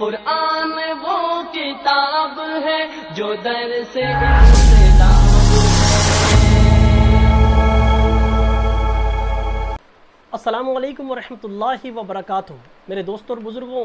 قرآن وہ کتاب ہے جو در سے انقلاب السلام علیکم ورحمۃ اللہ وبرکاتہ۔ میرے دوستوں اور بزرگوں،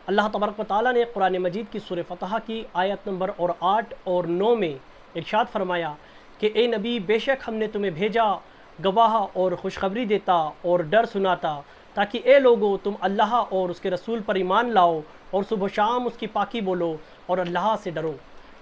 اللہ تبارک و تعالیٰ نے قرآن مجید کی سورہ فتح کی آیت نمبر 8 اور 9 میں ارشاد فرمایا کہ اے نبی، بے شک ہم نے تمہیں بھیجا گواہ اور خوشخبری دیتا اور ڈر سناتا، تاکہ اے لوگو تم اللہ اور اس کے رسول پر ایمان لاؤ اور صبح و شام اس کی پاکی بولو اور اللہ سے ڈرو۔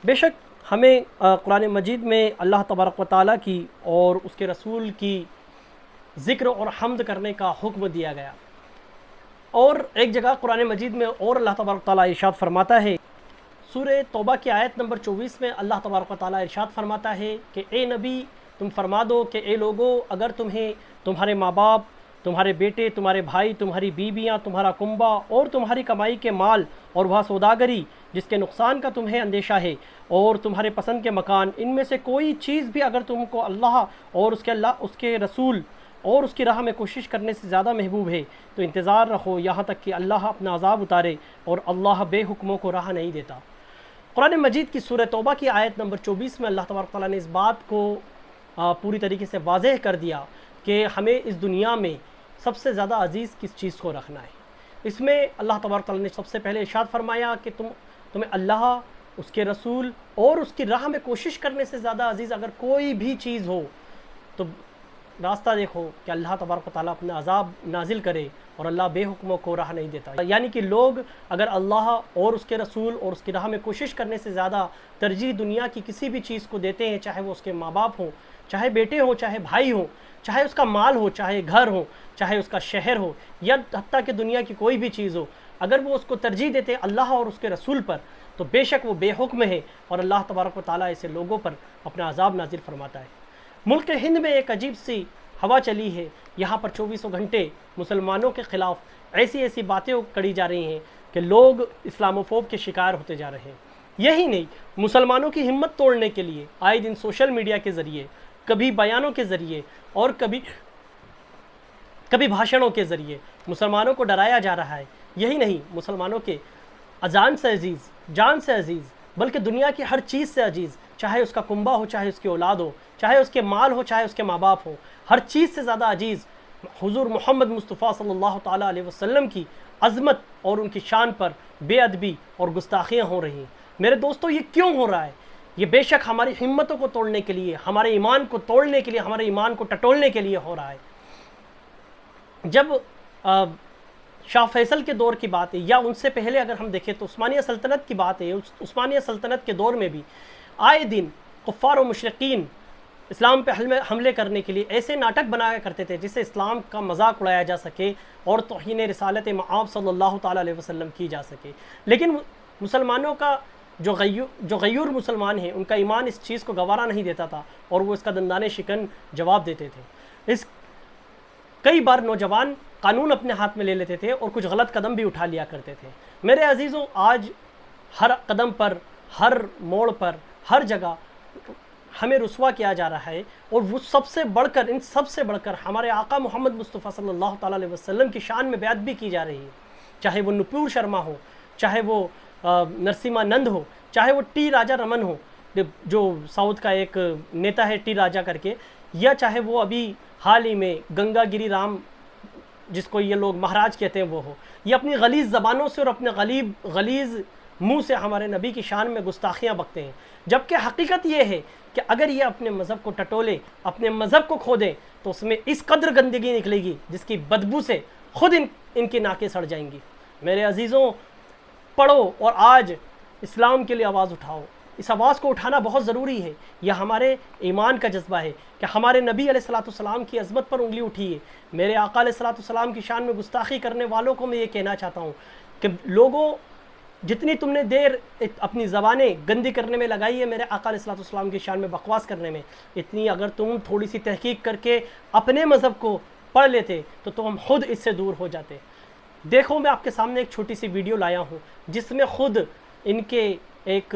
بے شک ہمیں قرآن مجید میں اللہ تبارک و تعالیٰ کی اور اس کے رسول کی ذکر اور حمد کرنے کا حکم دیا گیا۔ اور ایک جگہ قرآن مجید میں اور اللہ تبارک و تعالیٰ ارشاد فرماتا ہے، سورہ توبہ کی آیت نمبر 24 میں اللہ تبارک و تعالیٰ ارشاد فرماتا ہے کہ اے نبی تم فرما دو کہ اے لوگو، اگر تمہیں تمہارے ماں باپ، تمہارے بیٹے، تمہارے بھائی، تمہاری بیویاں، تمہارا کنبہ اور تمہاری کمائی کے مال اور وہ سوداگری جس کے نقصان کا تمہیں اندیشہ ہے اور تمہارے پسند کے مکان، ان میں سے کوئی چیز بھی اگر تم کو اللہ اور اس کے رسول اور اس کی راہ میں کوشش کرنے سے زیادہ محبوب ہے تو انتظار رکھو یہاں تک کہ اللہ اپنا عذاب اتارے، اور اللہ بے حکموں کو راہ نہیں دیتا۔ قرآن مجید کی سورہ توبہ کی آیت نمبر 24 میں اللہ تبارک تعالیٰ نے اس بات کو پوری طریقے سے واضح کر دیا کہ ہمیں اس دنیا میں سب سے زیادہ عزیز کس چیز کو رکھنا ہے۔ اس میں اللہ تبارک تعالیٰ نے سب سے پہلے ارشاد فرمایا کہ تمہیں اللہ، اس کے رسول اور اس کی راہ میں کوشش کرنے سے زیادہ عزیز اگر کوئی بھی چیز ہو تو راستہ دیکھو کہ اللہ تبارک و تعالیٰ اپنا عذاب نازل کرے، اور اللہ بے حکموں کو راہ نہیں دیتا۔ یعنی کہ لوگ اگر اللہ اور اس کے رسول اور اس کی راہ میں کوشش کرنے سے زیادہ ترجیح دنیا کی کسی بھی چیز کو دیتے ہیں، چاہے وہ اس کے ماں باپ ہوں، چاہے بیٹے ہوں، چاہے بھائی ہوں، چاہے اس کا مال ہو، چاہے گھر ہو، چاہے اس کا شہر ہو، یا حتیٰ کہ دنیا کی کوئی بھی چیز ہو، اگر وہ اس کو ترجیح دیتے اللہ اور اس کے رسول پر تو بے شک وہ بے حکم ہے، اور اللہ تبارک و تعالیٰ ایسے لوگوں پر اپنا عذاب نازل فرماتا ہے۔ ملک ہند میں ایک عجیب سی ہوا چلی ہے، یہاں پر 24 گھنٹے مسلمانوں کے خلاف ایسی باتیں کری جا رہی ہیں کہ لوگ اسلاموفوب کے شکار ہوتے جا رہے ہیں۔ یہی نہیں، مسلمانوں کی ہمت توڑنے کے لیے آئے دن سوشل میڈیا کے ذریعے، کبھی بیانوں کے ذریعے اور کبھی بھاشنوں کے ذریعے مسلمانوں کو ڈرایا جا رہا ہے۔ یہی نہیں، مسلمانوں کے اذان سے عزیز، جان سے عزیز، بلکہ دنیا کی ہر چیز سے عزیز، چاہے اس کا کنبہ ہو، چاہے اس کی اولاد ہو، چاہے اس کے مال ہو، چاہے اس کے ماں باپ ہو، ہر چیز سے زیادہ عزیز حضور محمد مصطفیٰ صلی اللہ تعالیٰ علیہ وسلم کی عظمت اور ان کی شان پر بے ادبی اور گستاخیاں ہو رہی ہیں۔ میرے دوستو، یہ کیوں ہو رہا ہے؟ یہ بے شک ہماری ہمتوں کو توڑنے کے لیے، ہمارے ایمان کو توڑنے کے لیے، ہمارے ایمان کو ٹٹولنے کے لیے ہو رہا ہے۔ جب شاہ فیصل کے دور کی بات ہے، یا ان سے پہلے اگر ہم دیکھیں تو عثمانیہ سلطنت کی بات ہے، عثمانیہ سلطنت کے دور میں بھی آئے دن کفار و مشرقین اسلام پہ حملے کرنے کے لیے ایسے ناٹک بنایا کرتے تھے جس سے اسلام کا مذاق اڑایا جا سکے اور توہین رسالت مآب صلی اللہ تعالیٰ علیہ وسلم کی جا سکے۔ لیکن مسلمانوں کا جو غیور مسلمان ہیں، ان کا ایمان اس چیز کو گوارا نہیں دیتا تھا، اور وہ اس کا دندان شکن جواب دیتے تھے۔ کئی بار نوجوان قانون اپنے ہاتھ میں لے لیتے تھے اور کچھ غلط قدم بھی اٹھا لیا کرتے تھے۔ میرے عزیزوں، آج ہر قدم پر، ہر موڑ پر، ہر جگہ ہمیں رسوا کیا جا رہا ہے، اور وہ سب سے بڑھ کر ہمارے آقا محمد مصطفیٰ صلی اللہ تعالیٰ علیہ وسلم کی شان میں بے ادبی کی جا رہی ہے، چاہے وہ نپور شرما ہو، چاہے وہ نرسمہ نند ہو، چاہے وہ ٹی راجا رمن ہو جو ساؤتھ کا ایک نیتا ہے ٹی راجا کر کے، یا چاہے وہ ابھی حال ہی میں گنگا گری رام جس کو یہ لوگ مہاراج کہتے ہیں وہ ہو۔ یہ اپنی غلیظ زبانوں سے اور اپنے غلیظ منہ سے ہمارے نبی کی شان میں گستاخیاں بکتے ہیں، جبکہ حقیقت یہ ہے کہ اگر یہ اپنے مذہب کو ٹٹولے، اپنے مذہب کو کھو دیں تو اس میں اس قدر گندگی نکلے گی جس کی بدبو سے خود ان کی ناکیں سڑ جائیں گی۔ میرے عزیزوں، پڑھو اور آج اسلام کے لیے آواز اٹھاؤ۔ اس آواز کو اٹھانا بہت ضروری ہے، یہ ہمارے ایمان کا جذبہ ہے کہ ہمارے نبی علیہ السلام کی عظمت پر انگلی اٹھیے۔ میرے آقا علیہ السلام کی شان میں گستاخی کرنے والوں کو میں یہ کہنا چاہتا ہوں کہ لوگوں، جتنی تم نے دیر اپنی زبانیں گندی کرنے میں لگائی ہے میرے آقا علیہ السلام کی شان میں بکواس کرنے میں، اتنی اگر تم تھوڑی سی تحقیق کر کے اپنے مذہب کو پڑھ لیتے تو تم خود اس سے دور ہو جاتے۔ دیکھو، میں آپ کے سامنے ایک چھوٹی سی ویڈیو لایا ہوں جس میں خود ان کے ایک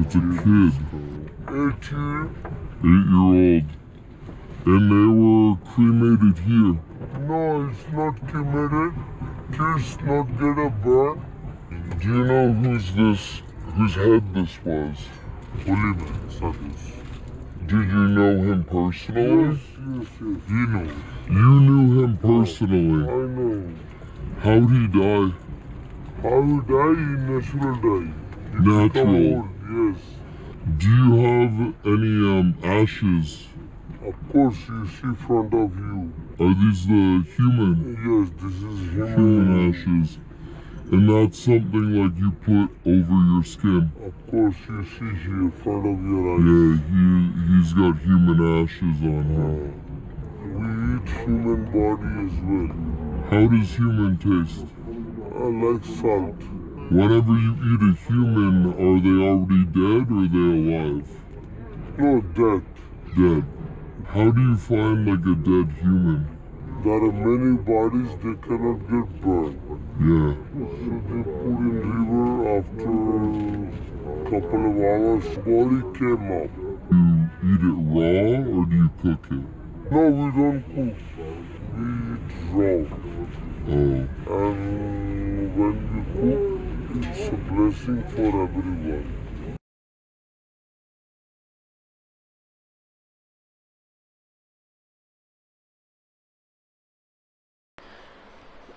It's a kid, 8-year-old, and they were cremated here. No, it's not cremated. Kids not get a burn. Do you know whose head this was? Holy man, Sadhus. Did you know him personally? Yes. He knows. You knew him personally. I know. How'd he die? How he die? He natural die. He Natural. become old. Yes. Do you have any ashes? Of course, you see front of you. Are these the human Yes, this is human human. ashes? And that's something like you put over your skin. Of course, you see here front of your eyes. Yeah, he's got human ashes on him. We eat human body as well. How does human taste? Like salt. Whenever you eat a human, are they already dead or are they alive? No, death. Dead. How do you find like a dead human? There are many bodies they cannot get burned. Yeah. So they put in river after couple of hours. Body came up. Do you eat it raw or do you cook it? No, we don't cook. We eat raw. Oh. And when we cook, it's a blessing for everyone.